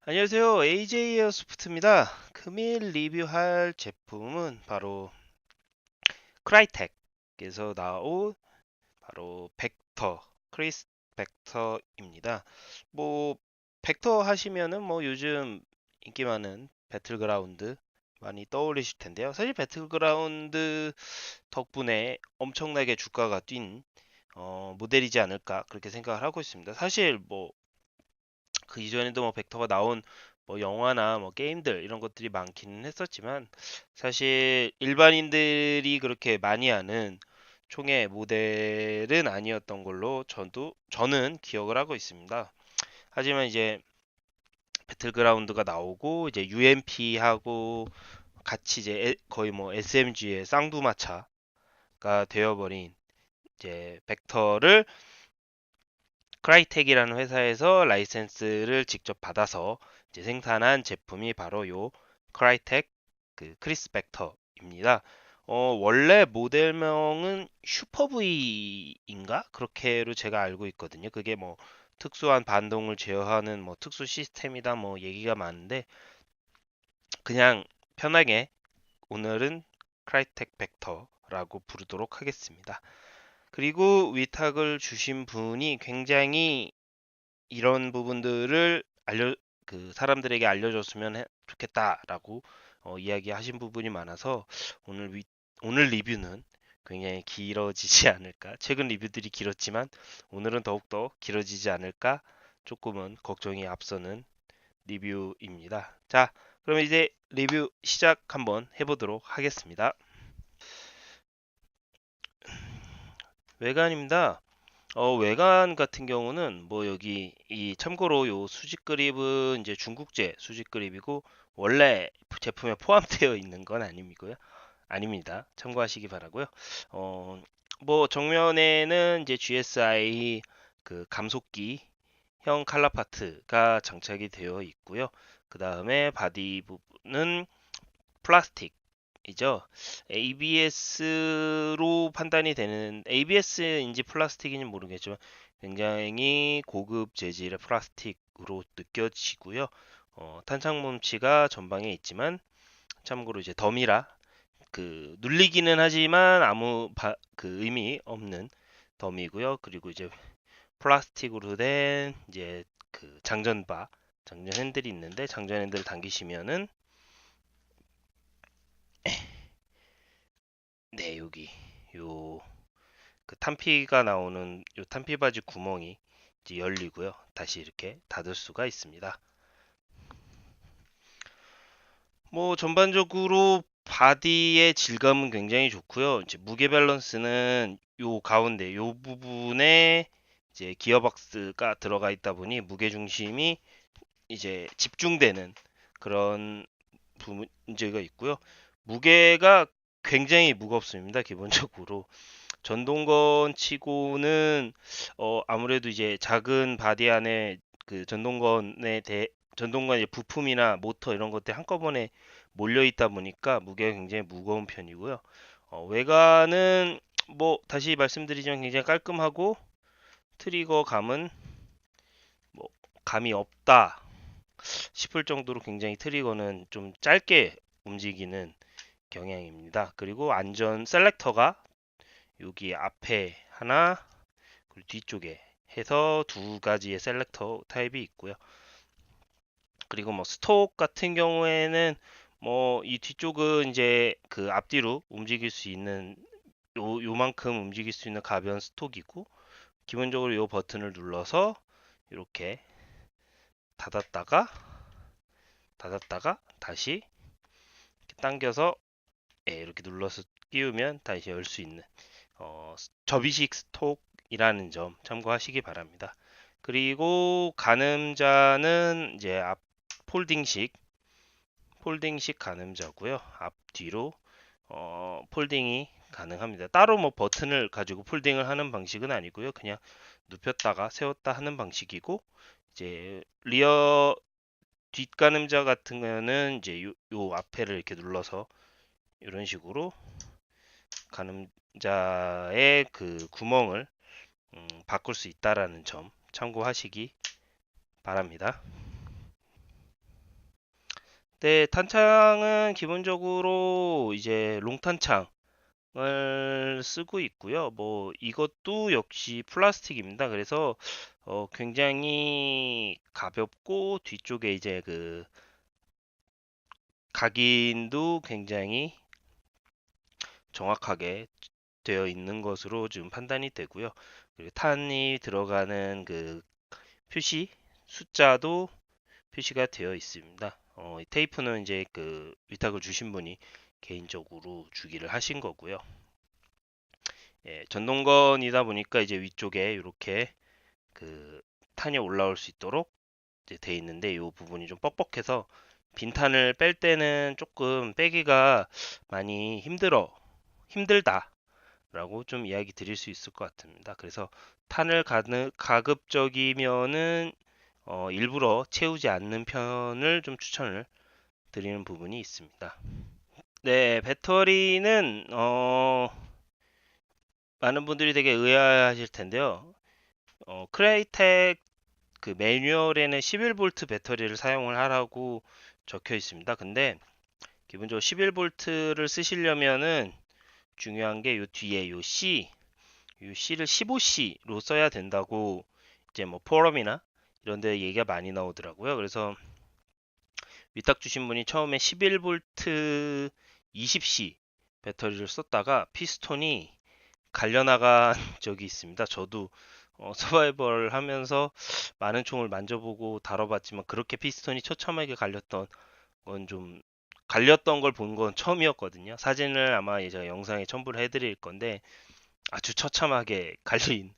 안녕하세요. AJ 에어소프트입니다. 금일 리뷰할 제품은 바로 크라이텍에서 나온 바로 벡터, 크리스 벡터입니다. 뭐 벡터 하시면은 뭐 요즘 인기 많은 배틀그라운드 많이 떠올리실 텐데요. 사실 배틀그라운드 덕분에 엄청나게 주가가 뛴 모델이지 않을까 그렇게 생각을 하고 있습니다. 사실 뭐 그 이전에도 뭐 벡터가 나온 뭐 영화나 뭐 게임들 이런 것들이 많기는 했었지만 사실 일반인들이 그렇게 많이 아는 총의 모델은 아니었던 걸로 저는 기억을 하고 있습니다. 하지만 이제 배틀그라운드가 나오고 이제 UMP하고 같이 이제 거의 뭐 SMG의 쌍두마차가 되어버린 이제 벡터를 크라이텍이라는 회사에서 라이센스를 직접 받아서 이제 생산한 제품이 바로 요 크라이텍 그 크리스 벡터입니다. 원래 모델명은 슈퍼 V인가? 그렇게로 제가 알고 있거든요. 그게 뭐 특수한 반동을 제어하는 뭐 특수 시스템이다 뭐 얘기가 많은데 그냥 편하게 오늘은 크라이텍 벡터라고 부르도록 하겠습니다. 그리고 위탁을 주신 분이 굉장히 이런 부분들을 그 사람들에게 알려줬으면 좋겠다라고 이야기하신 부분이 많아서 오늘 오늘 리뷰는 굉장히 길어지지 않을까. 최근 리뷰들이 길었지만 오늘은 더욱더 길어지지 않을까. 조금은 걱정이 앞서는 리뷰입니다. 자, 그러면 이제 리뷰 시작 한번 해보도록 하겠습니다. 외관입니다. 외관 같은 경우는 뭐 여기 이 참고로 요 수직 그립은 이제 중국제 수직 그립이고 원래 제품에 포함되어 있는 건 아니고요. 아닙니다. 참고하시기 바라고요. 어, 뭐 정면에는 이제 GSI 그 감속기형 칼라 파트가 장착이 되어 있고요. 그 다음에 바디 부분은 플라스틱이죠. ABS로 판단이 되는 ABS인지 플라스틱인지 모르겠지만 굉장히 고급 재질의 플라스틱으로 느껴지고요. 탄창 뭉치가 전방에 있지만 참고로 이제 덤이라 그 눌리기는 하지만 그 의미 없는 덤이고요. 그리고 이제 플라스틱으로 된 이제 그 장전 핸들이 있는데 장전 핸들을 당기시면은 네, 여기 요 그 탄피가 나오는 요 탄피 바지 구멍이 이제 열리고요. 다시 이렇게 닫을 수가 있습니다. 뭐 전반적으로 바디의 질감은 굉장히 좋고요. 이제 무게 밸런스는 요 가운데 요 부분에 이제 기어박스가 들어가 있다 보니 무게 중심이 이제 집중되는 그런 문제가 있고요. 무게가 굉장히 무겁습니다. 기본적으로. 전동건 치고는 아무래도 이제 작은 바디 안에 그 전동건의 부품이나 모터 이런 것들 한꺼번에 몰려 있다 보니까 무게가 굉장히 무거운 편이고요. 외관은 뭐 다시 말씀드리지만 굉장히 깔끔하고 트리거 감은 뭐 감이 없다 싶을 정도로 굉장히 트리거는 좀 짧게 움직이는 경향입니다. 그리고 안전 셀렉터가 여기 앞에 하나, 그리고 뒤쪽에 해서 두 가지의 셀렉터 타입이 있고요. 그리고 뭐 스톡 같은 경우에는 뭐 이 뒤쪽은 이제 그 앞뒤로 움직일 수 있는 요만큼 움직일 수 있는 가벼운 스톡이고 기본적으로 요 버튼을 눌러서 이렇게 닫았다가 다시 이렇게 당겨서 이렇게 눌러서 끼우면 다시 열 수 있는 접이식 스톡이라는 점 참고하시기 바랍니다. 그리고 가늠자는 이제 앞 폴딩식 가늠자고요. 앞뒤로 폴딩이 가능합니다. 따로 뭐 버튼을 가지고 폴딩을 하는 방식은 아니고요. 그냥 눕혔다가 세웠다 하는 방식이고 이제 리어 뒷가늠자 같은 거는 이제 요 앞에를 이렇게 눌러서 이런 식으로 가늠자의 그 구멍을 바꿀 수 있다라는 점 참고하시기 바랍니다. 네, 탄창은 기본적으로 이제 롱탄창을 쓰고 있고요. 뭐 이것도 역시 플라스틱입니다. 그래서 굉장히 가볍고 뒤쪽에 이제 그 각인도 굉장히 정확하게 되어 있는 것으로 지금 판단이 되고요. 그리고 탄이 들어가는 그 표시 숫자도 표시가 되어 있습니다. 이 테이프는 이제 그 위탁을 주신 분이 개인적으로 주기를 하신 거고요. 예, 전동건이다 보니까 이제 위쪽에 이렇게 그 탄이 올라올 수 있도록 이제 돼 있는데 이 부분이 좀 뻑뻑해서 빈탄을 뺄 때는 조금 빼기가 많이 힘들다라고 좀 이야기 드릴 수 있을 것 같습니다. 그래서 탄을 가급적이면은 일부러 채우지 않는 편을 좀 추천을 드리는 부분이 있습니다. 네, 배터리는 많은 분들이 되게 의아하실 텐데요. 크레이텍 그 매뉴얼에는 11V 배터리를 사용을 하라고 적혀 있습니다. 근데 기본적으로 11V를 쓰시려면은 중요한 게 요 뒤에 요 C를 15C로 써야 된다고 이제 뭐 포럼이나 이런 데 얘기가 많이 나오더라고요. 그래서 위탁 주신 분이 처음에 11V 20C 배터리를 썼다가 피스톤이 갈려나간 적이 있습니다. 저도 서바이벌 하면서 많은 총을 만져보고 다뤄봤지만 그렇게 피스톤이 처참하게 갈렸던 건 좀 갈렸던 걸 본 건 처음이었거든요. 사진을 아마 제가 영상에 첨부를 해드릴 건데 아주 처참하게 갈린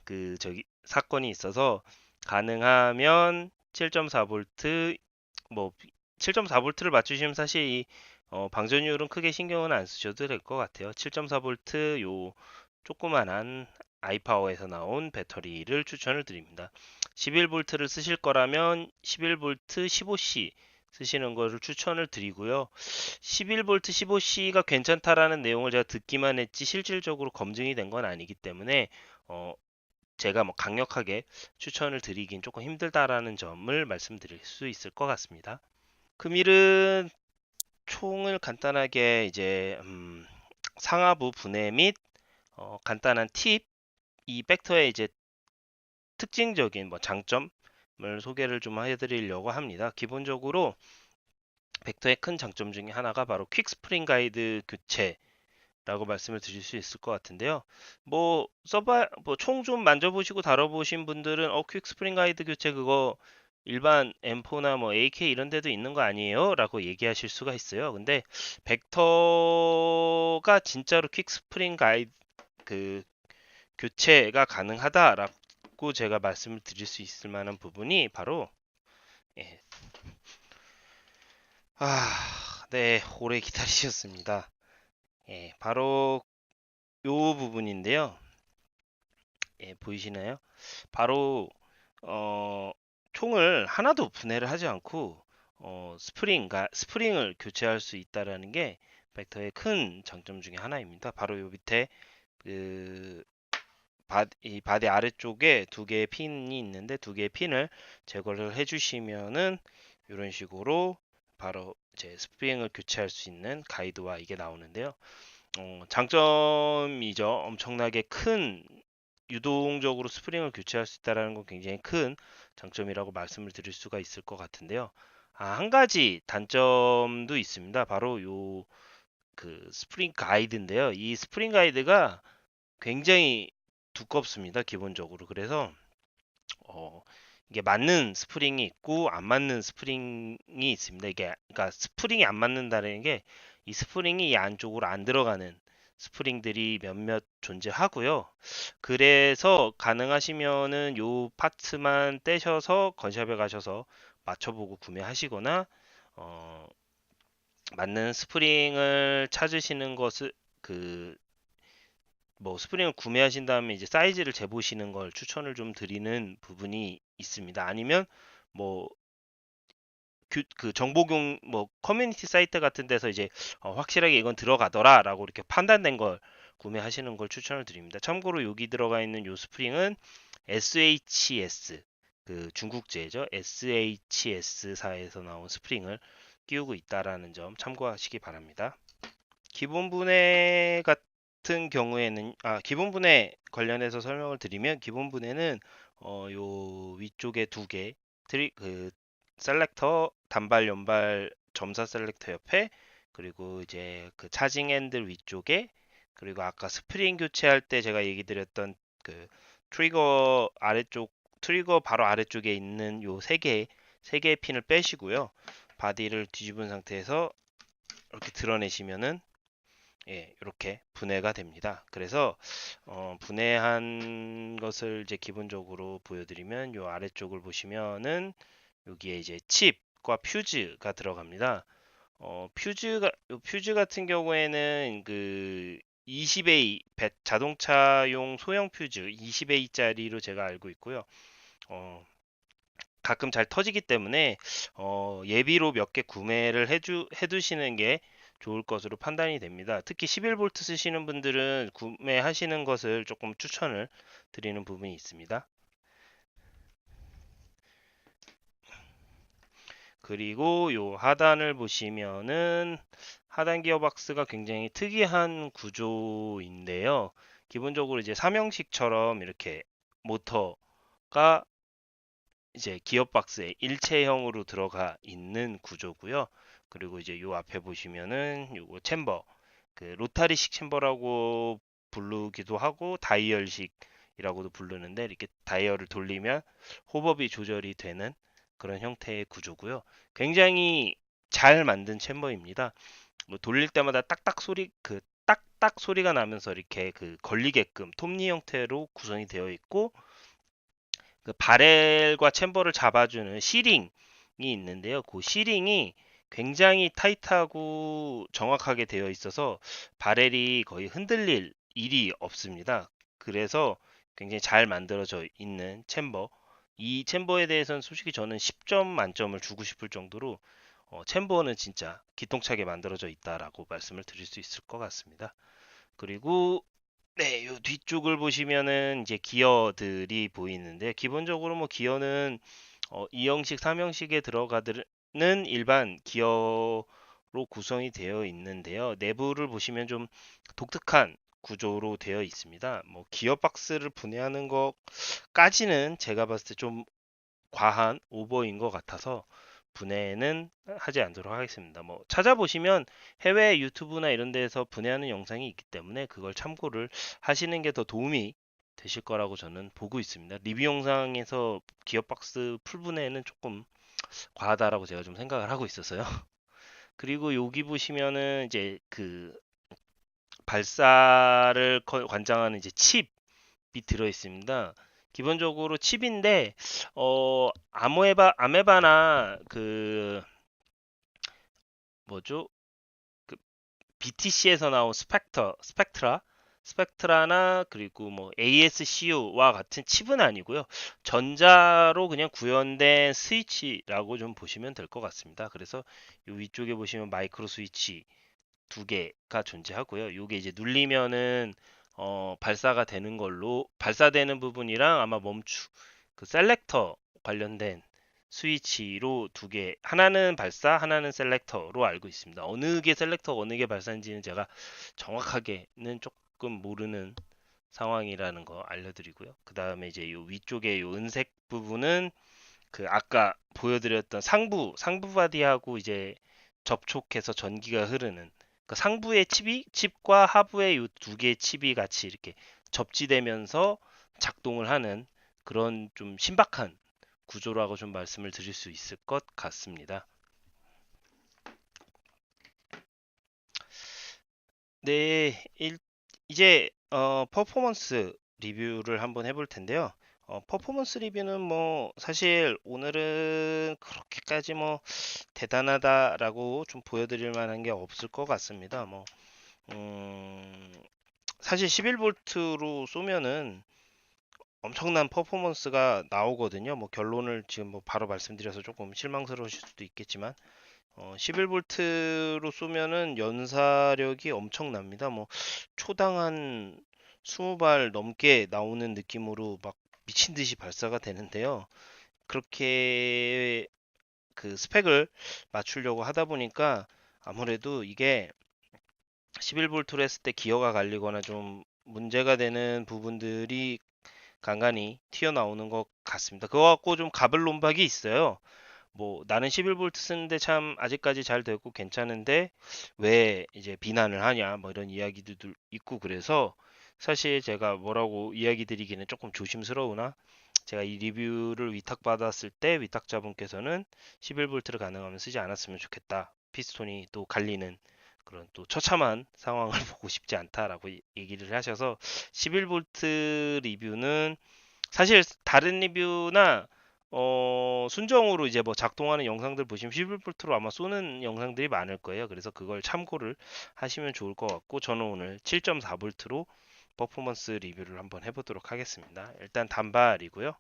그 저기 사건이 있어서 가능하면 7.4V 뭐 7.4V를 맞추시면 사실 이 방전율은 크게 신경은 안 쓰셔도 될 것 같아요. 7.4V 요 조그만한 아이파워에서 나온 배터리를 추천을 드립니다. 11V를 쓰실 거라면 11V 15C 쓰시는 것을 추천을 드리고요. 11V 15C가 괜찮다라는 내용을 제가 듣기만 했지 실질적으로 검증이 된 건 아니기 때문에 어, 제가 뭐 강력하게 추천을 드리긴 조금 힘들다라는 점을 말씀드릴 수 있을 것 같습니다. 금일은 총을 간단하게 이제 상하부 분해 및 간단한 팁, 이 벡터의 이제 특징적인 뭐 장점을 소개를 좀 해드리려고 합니다. 기본적으로 벡터의 큰 장점 중에 하나가 바로 퀵 스프링 가이드 교체라고 말씀을 드릴 수 있을 것 같은데요. 총 좀 만져보시고 다뤄보신 분들은 퀵 스프링 가이드 교체 그거 일반 M4나 뭐 AK 이런 데도 있는 거 아니에요? 라고 얘기하실 수가 있어요. 근데 벡터가 진짜로 퀵 스프링 가이드 그 교체가 가능하다라고 제가 말씀을 드릴 수 있을 만한 부분이 바로 예. 네, 오래 기다리셨습니다. 예, 바로 요 부분인데요. 예, 보이시나요? 바로 어, 총을 하나도 분해를 하지 않고 스프링을 교체할 수 있다라는 게 벡터의 큰 장점 중에 하나입니다. 바로 요 밑에 그 이 바디 아래쪽에 두 개의 핀이 있는데 두 개의 핀을 제거를 해주시면은 이런 식으로 바로 이제 스프링을 교체할 수 있는 가이드와 이게 나오는데요. 장점이죠. 엄청나게 큰 유동적으로 스프링을 교체할 수 있다는 건 굉장히 큰 장점이라고 말씀을 드릴 수가 있을 것 같은데요. 한 가지 단점도 있습니다. 바로 요 그 스프링 가이드인데요. 이 스프링 가이드가 굉장히 두껍습니다. 기본적으로. 그래서 어, 이게 맞는 스프링이 있고 안 맞는 스프링이 있습니다. 이게 그러니까 스프링이 안 맞는다는 게 이 스프링이 이 안쪽으로 안 들어가는 스프링들이 몇몇 존재하고요. 그래서 가능하시면은 요 파트만 떼셔서 건샵에 가셔서 맞춰보고 구매하시거나 어, 맞는 스프링을 찾으시는 것을 그 뭐 스프링을 구매하신 다음에 이제 사이즈를 재보시는 걸 추천을 좀 드리는 부분이 있습니다. 아니면 뭐 그 정보공 뭐 커뮤니티 사이트 같은 데서 이제 확실하게 이건 들어가더라라고 이렇게 판단된 걸 구매하시는 걸 추천을 드립니다. 참고로 여기 들어가 있는 요 스프링은 SHS 그 중국제죠. SHS사에서 나온 스프링을 끼우고 있다라는 점 참고하시기 바랍니다. 기본 분해 같은 경우에는 기본 분해 관련해서 설명을 드리면 기본 분해는 요 위쪽에 두 개 셀렉터 단발 연발 점사 셀렉터 옆에 그리고 이제 그 차징 핸들 위쪽에 그리고 아까 스프링 교체할 때 제가 얘기 드렸던 그 트리거 아래쪽 트리거 바로 아래쪽에 있는 요 세 개의 핀을 빼시고요. 바디를 뒤집은 상태에서 이렇게 드러내시면은 예, 이렇게 분해가 됩니다. 그래서 분해한 것을 이제 기본적으로 보여드리면 요 아래쪽을 보시면은 여기에 이제 칩과 퓨즈가 들어갑니다. 퓨즈 같은 경우에는 그 20A 자동차용 소형 퓨즈 20A짜리로 제가 알고 있고요. 가끔 잘 터지기 때문에 예비로 몇 개 구매를 해두시는 게 좋을 것으로 판단이 됩니다. 특히 11V 쓰시는 분들은 구매하시는 것을 조금 추천을 드리는 부분이 있습니다. 그리고 요 하단을 보시면은 하단 기어박스가 굉장히 특이한 구조인데요. 기본적으로 이제 삼형식처럼 이렇게 모터가 이제 기어박스에 일체형으로 들어가 있는 구조고요. 그리고 이제 요 앞에 보시면은 요거 챔버, 그 로타리식 챔버라고 부르기도 하고 다이얼식이라고도 부르는데 이렇게 다이얼을 돌리면 호법이 조절이 되는 그런 형태의 구조고요. 굉장히 잘 만든 챔버입니다. 뭐 돌릴 때마다 딱딱 소리가 나면서 이렇게 그 걸리게끔 톱니 형태로 구성이 되어 있고 그 바렐과 챔버를 잡아주는 시링이 있는데요. 그 시링이 굉장히 타이트하고 정확하게 되어 있어서 바렐이 거의 흔들릴 일이 없습니다. 그래서 굉장히 잘 만들어져 있는 챔버. 이 챔버에 대해서는 솔직히 저는 10점 만점을 주고 싶을 정도로 챔버는 진짜 기똥차게 만들어져 있다라고 말씀을 드릴 수 있을 것 같습니다. 그리고 네, 요 뒤쪽을 보시면은 이제 기어들이 보이는데 기본적으로 뭐 기어는 2형식, 3형식에 들어가는 일반 기어로 구성이 되어 있는데요. 내부를 보시면 좀 독특한 구조로 되어 있습니다. 뭐 기어 박스를 분해하는 것까지는 제가 봤을 때 좀 과한 오버인 것 같아서 분해는 하지 않도록 하겠습니다. 뭐 찾아보시면 해외 유튜브나 이런 데에서 분해하는 영상이 있기 때문에 그걸 참고를 하시는 게 더 도움이 되실 거라고 저는 보고 있습니다. 리뷰 영상에서 기어박스 풀 분해는 조금 과하다라고 제가 좀 생각을 하고 있었어요. 그리고 여기 보시면은 이제 그 발사를 관장하는 이제 칩이 들어 있습니다. 기본적으로 칩인데 아메바나 그 뭐죠? 그 BTC에서 나온 스펙트라나 그리고 뭐 ASCU와 같은 칩은 아니고요. 전자로 그냥 구현된 스위치라고 좀 보시면 될 것 같습니다. 그래서 이 위쪽에 보시면 마이크로 스위치 두 개가 존재하고요. 이게 이제 눌리면은 발사가 되는 걸로 발사되는 부분이랑 아마 그 셀렉터 관련된 스위치로 두 개, 하나는 발사, 하나는 셀렉터로 알고 있습니다. 어느 게 셀렉터, 어느 게 발사인지는 제가 정확하게는 조금 모르는 상황이라는 거 알려드리고요. 그 다음에 이제 요 위쪽에 요 은색 부분은 그 아까 보여드렸던 상부 바디하고 이제 접촉해서 전기가 흐르는 그 상부의 칩과 하부의 이 두 개의 칩이 같이 이렇게 접지되면서 작동을 하는 그런 좀 신박한 구조라고 좀 말씀을 드릴 수 있을 것 같습니다. 네, 이제 퍼포먼스 리뷰를 한번 해볼 텐데요. 퍼포먼스 리뷰는 뭐 사실 오늘은 그렇게까지 뭐 대단하다라고 좀 보여드릴 만한 게 없을 것 같습니다. 뭐 음, 사실 11V로 쏘면은 엄청난 퍼포먼스가 나오거든요. 뭐 결론을 지금 뭐 바로 말씀드려서 조금 실망스러우실 수도 있겠지만 11V로 쏘면은 연사력이 엄청납니다. 뭐 초당 한 20발 넘게 나오는 느낌으로 막 미친 듯이 발사가 되는데요. 그렇게 그 스펙을 맞추려고 하다 보니까 아무래도 이게 11V로 했을 때 기어가 갈리거나 좀 문제가 되는 부분들이 간간히 튀어나오는 것 같습니다. 그거 갖고 좀 가불론박이 있어요. 뭐 나는 11V 쓰는데 참 아직까지 잘 되고 괜찮은데 왜 이제 비난을 하냐 뭐 이런 이야기도 있고 그래서 사실 제가 뭐라고 이야기 드리기는 조금 조심스러우나 제가 이 리뷰를 위탁받았을 때 위탁자분께서는 11V를 가능하면 쓰지 않았으면 좋겠다. 피스톤이 또 갈리는 그런 또 처참한 상황을 보고 싶지 않다라고 얘기를 하셔서 11V 리뷰는 사실 다른 리뷰나 순정으로 이제 뭐 작동하는 영상들 보시면 11V로 아마 쏘는 영상들이 많을 거예요. 그래서 그걸 참고를 하시면 좋을 것 같고 저는 오늘 7.4V로 퍼포먼스 리뷰를 한번 해보도록 하겠습니다. 일단 단발이고요.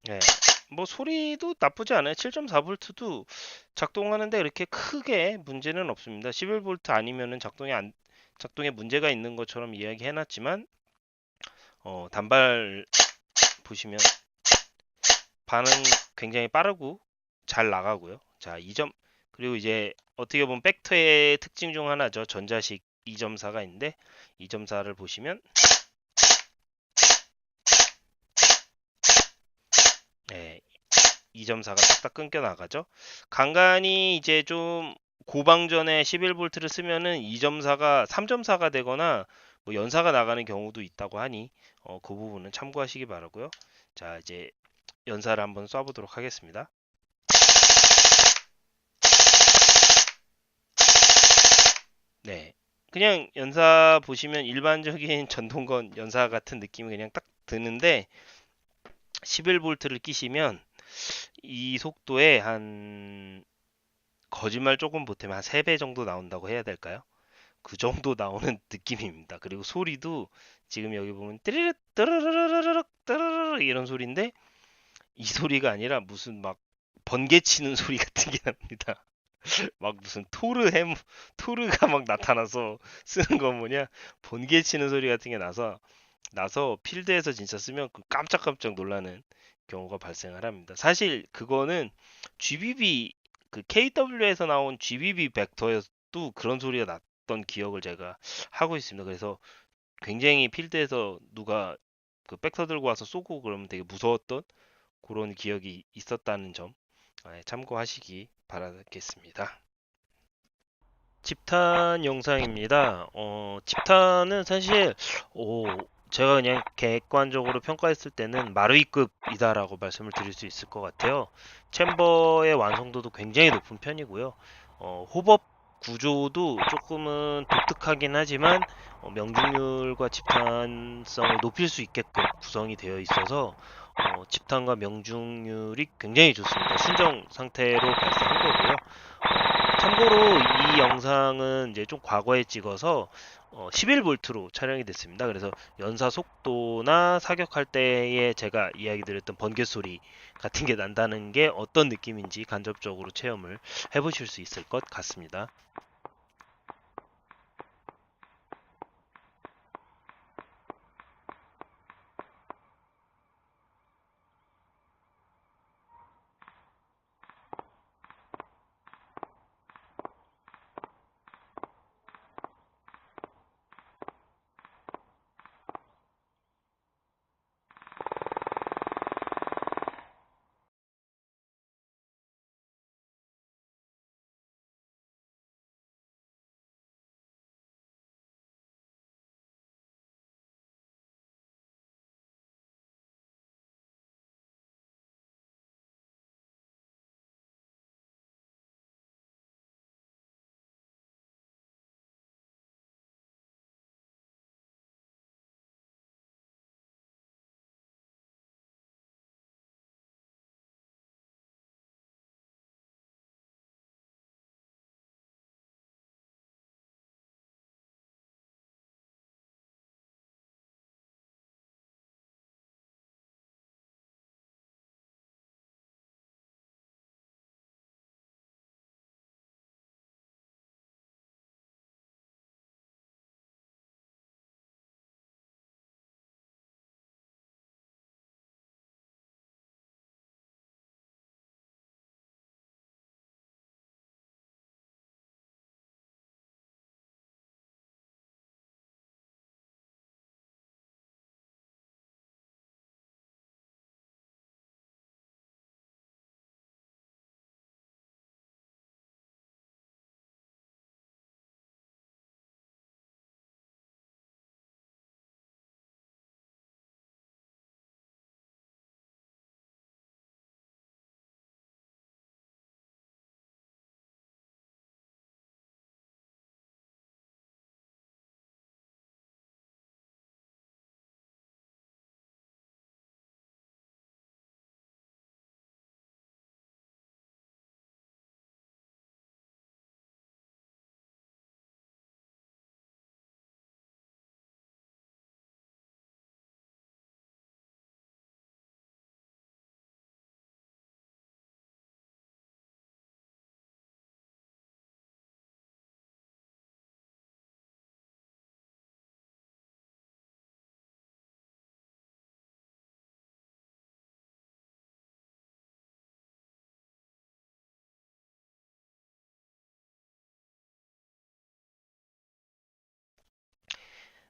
네, 뭐 소리도 나쁘지 않아요. 7.4V도 작동하는데 그렇게 크게 문제는 없습니다. 11V 아니면은 작동에 문제가 있는 것처럼 이야기해놨지만 단발 보시면 반응 굉장히 빠르고 잘 나가고요. 자, 2점 그리고 이제 어떻게 보면 벡터의 특징 중 하나죠. 전자식 2.4가 있는데 2.4를 보시면 네, 2.4가 딱딱 끊겨 나가죠. 간간이 이제 좀 고방전에 11V를 쓰면은 2.4가 3.4가 되거나 뭐 연사가 나가는 경우도 있다고 하니 그 부분은 참고하시기 바라고요. 자, 이제 연사를 한번 쏴보도록 하겠습니다. 네. 그냥 연사 보시면 일반적인 전동건 연사 같은 느낌이 그냥 딱 드는데 11V를 끼시면 이 속도에 한 거짓말 조금 보태면 한 3배 정도 나온다고 해야 될까요? 그 정도 나오는 느낌입니다. 그리고 소리도 지금 여기 보면 띠르르 뜨르르르르륵 뜨르르 이런 소리인데 이 소리가 아니라 무슨 막 번개 치는 소리 같은 게 납니다. 막 무슨 토르가 막 나타나서 쓰는 거 뭐냐 번개 치는 소리 같은 게 나서 필드에서 진짜 쓰면 그 깜짝깜짝 놀라는 경우가 발생을 합니다. 사실 그거는 GBB 그 KW에서 나온 GBB 벡터에도 그런 소리가 났던 기억을 제가 하고 있습니다. 그래서 굉장히 필드에서 누가 그 벡터 들고 와서 쏘고 그러면 되게 무서웠던 그런 기억이 있었다는 점 참고하시기 바라겠습니다. 집탄 영상입니다. 집탄은 사실 제가 그냥 객관적으로 평가했을 때는 마루이급이다라고 말씀을 드릴 수 있을 것 같아요. 챔버의 완성도도 굉장히 높은 편이고요. 호법 구조도 조금은 독특하긴 하지만 명중률과 집탄성을 높일 수 있게끔 구성이 되어 있어서 집탄과 명중률이 굉장히 좋습니다. 순정 상태로 발사한 거고요. 참고로 이 영상은 이제 좀 과거에 찍어서 11V로 촬영이 됐습니다. 그래서 연사 속도나 사격할 때에 제가 이야기 드렸던 번개 소리 같은 게 난다는 게 어떤 느낌인지 간접적으로 체험을 해보실 수 있을 것 같습니다.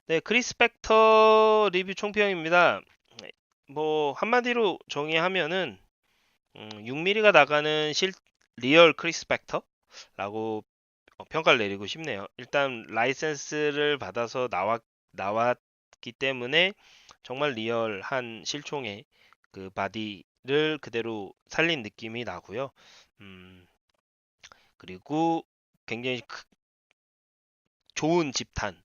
네, 크리스 벡터 리뷰 총평입니다. 뭐 한마디로 정의하면은 6mm가 나가는 리얼 크리스 벡터라고 평가를 내리고 싶네요. 일단 라이센스를 받아서 나왔기 때문에 정말 리얼한 실총의 그 바디를 그대로 살린 느낌이 나고요. 음, 그리고 굉장히 좋은 집탄.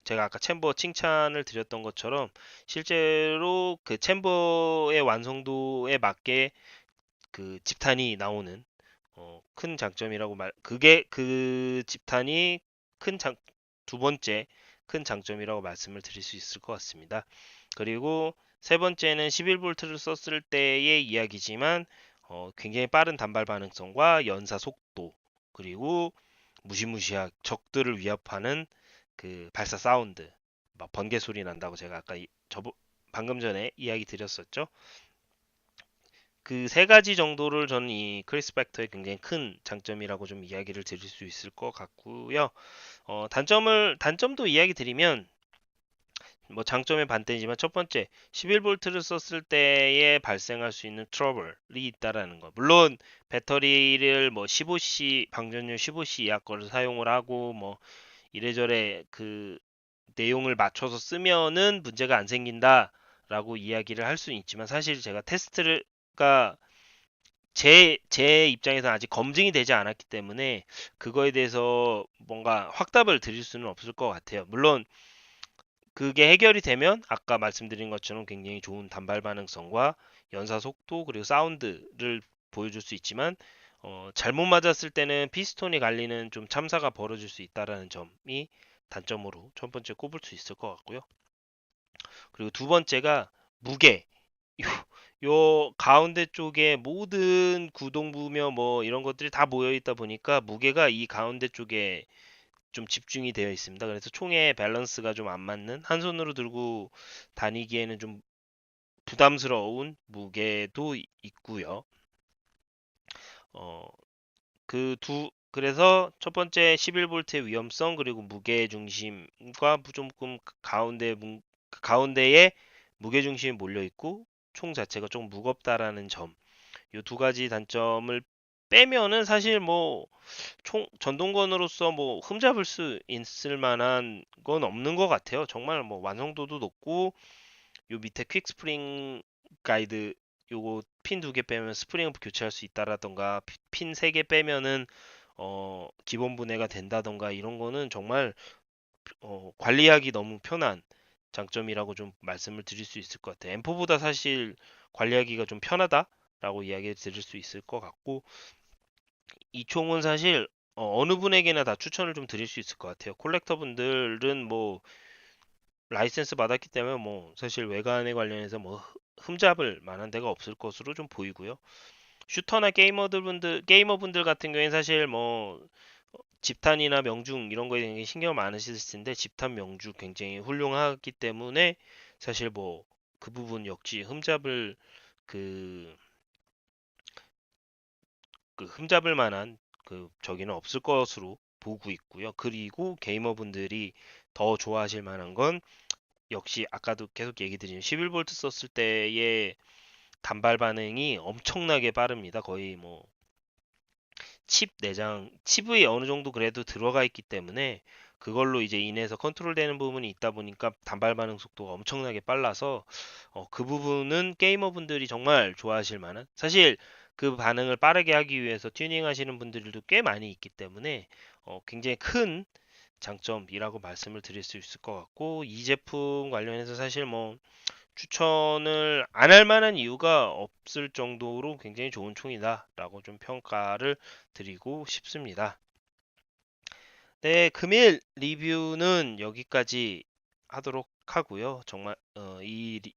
제가 아까 챔버 칭찬을 드렸던 것처럼 실제로 그 챔버의 완성도에 맞게 그 집탄이 나오는 큰 장점이라고 그게 그 집탄이 큰 두 번째 큰 장점이라고 말씀을 드릴 수 있을 것 같습니다. 그리고 세 번째는 11볼트를 썼을 때의 이야기지만 굉장히 빠른 단발 반응성과 연사 속도 그리고 무시무시한 적들을 위협하는 그 발사 사운드 막 번개 소리 난다고 제가 아까 방금 전에 이야기 드렸었죠. 그 세 가지 정도를 저는 이 크리스 팩터의 굉장히 큰 장점이라고 좀 이야기를 드릴 수 있을 것 같고요. 단점도 이야기 드리면 뭐 장점의 반대지만 첫 번째 11볼트를 썼을 때에 발생할 수 있는 트러블이 있다라는 거. 물론 배터리를 뭐 15C 방전율 15C 이하 거를 사용을 하고 뭐 이래저래 그 내용을 맞춰서 쓰면은 문제가 안 생긴다라고 이야기를 할 수는 있지만 사실 제가 테스트가 제 입장에서 아직 검증이 되지 않았기 때문에 그거에 대해서 뭔가 확답을 드릴 수는 없을 것 같아요. 물론 그게 해결이 되면 아까 말씀드린 것처럼 굉장히 좋은 단발 반응성과 연사 속도 그리고 사운드를 보여줄 수 있지만 잘못 맞았을 때는 피스톤이 갈리는 좀 참사가 벌어질 수 있다라는 점이 단점으로 첫 번째 꼽을 수 있을 것 같고요. 그리고 두 번째가 무게. 요, 요 가운데 쪽에 모든 구동부며 뭐 이런 것들이 다 모여 있다 보니까 무게가 이 가운데 쪽에 좀 집중이 되어 있습니다. 그래서 총의 밸런스가 좀 안 맞는 한 손으로 들고 다니기에는 좀 부담스러운 무게도 있고요. 어, 그래서 첫 번째 11볼트의 위험성 그리고 무게 중심과 조금 가운데에 무게 중심이 몰려 있고 총 자체가 좀 무겁다라는 점. 이 두 가지 단점을 빼면은 사실 뭐 총 전동건으로서 뭐 흠잡을 수 있을 만한 건 없는 것 같아요. 정말 뭐 완성도도 높고 요 밑에 퀵 스프링 가이드 요거 핀 두 개 빼면 스프링을 교체할 수 있다라던가 핀 세 개 빼면은 기본 분해가 된다던가 이런 거는 정말 관리하기 너무 편한 장점이라고 좀 말씀을 드릴 수 있을 것 같아요. M4보다 사실 관리하기가 좀 편하다라고 이야기 드릴 수 있을 것 같고 이 총은 사실 느 분에게나 다 추천을 좀 드릴 수 있을 것 같아요. 콜렉터 분들은 뭐 라이센스 받았기 때문에 뭐 사실 외관에 관련해서 뭐 흠잡을 만한 데가 없을 것으로 좀 보이고요. 슈터나 게이머분들 같은 경우에는 사실 뭐 집탄이나 명중 이런 거에 굉장히 신경 많으실 텐데 집탄 명중 굉장히 훌륭하기 때문에 사실 뭐 그 부분 역시 그, 그 흠잡을 만한 그 저기는 없을 것으로 보고 있고요. 그리고 게이머분들이 더 좋아하실 만한 건 역시 아까도 계속 얘기 드린 11볼트 썼을 때의 단발 반응이 엄청나게 빠릅니다. 거의 뭐 칩이 어느 정도 그래도 들어가 있기 때문에 그걸로 이제 인해서 컨트롤되는 부분이 있다 보니까 단발 반응 속도가 엄청나게 빨라서 그 부분은 게이머분들이 정말 좋아하실 만한 사실 그 반응을 빠르게 하기 위해서 튜닝 하시는 분들도 꽤 많이 있기 때문에 굉장히 큰 장점이라고 말씀을 드릴 수 있을 것 같고 이 제품 관련해서 사실 뭐 추천을 안 할 만한 이유가 없을 정도로 굉장히 좋은 총이다라고 좀 평가를 드리고 싶습니다. 네, 금일 리뷰는 여기까지 하도록 하고요. 정말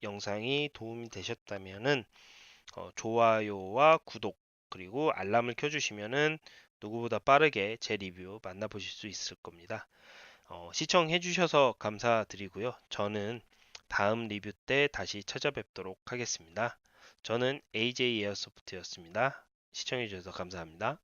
영상이 도움이 되셨다면은 좋아요와 구독 그리고 알람을 켜주시면은 누구보다 빠르게 제 리뷰 만나보실 수 있을 겁니다. 시청해주셔서 감사드리고요. 저는 다음 리뷰 때 다시 찾아뵙도록 하겠습니다. 저는 AJ 에어소프트였습니다. 시청해주셔서 감사합니다.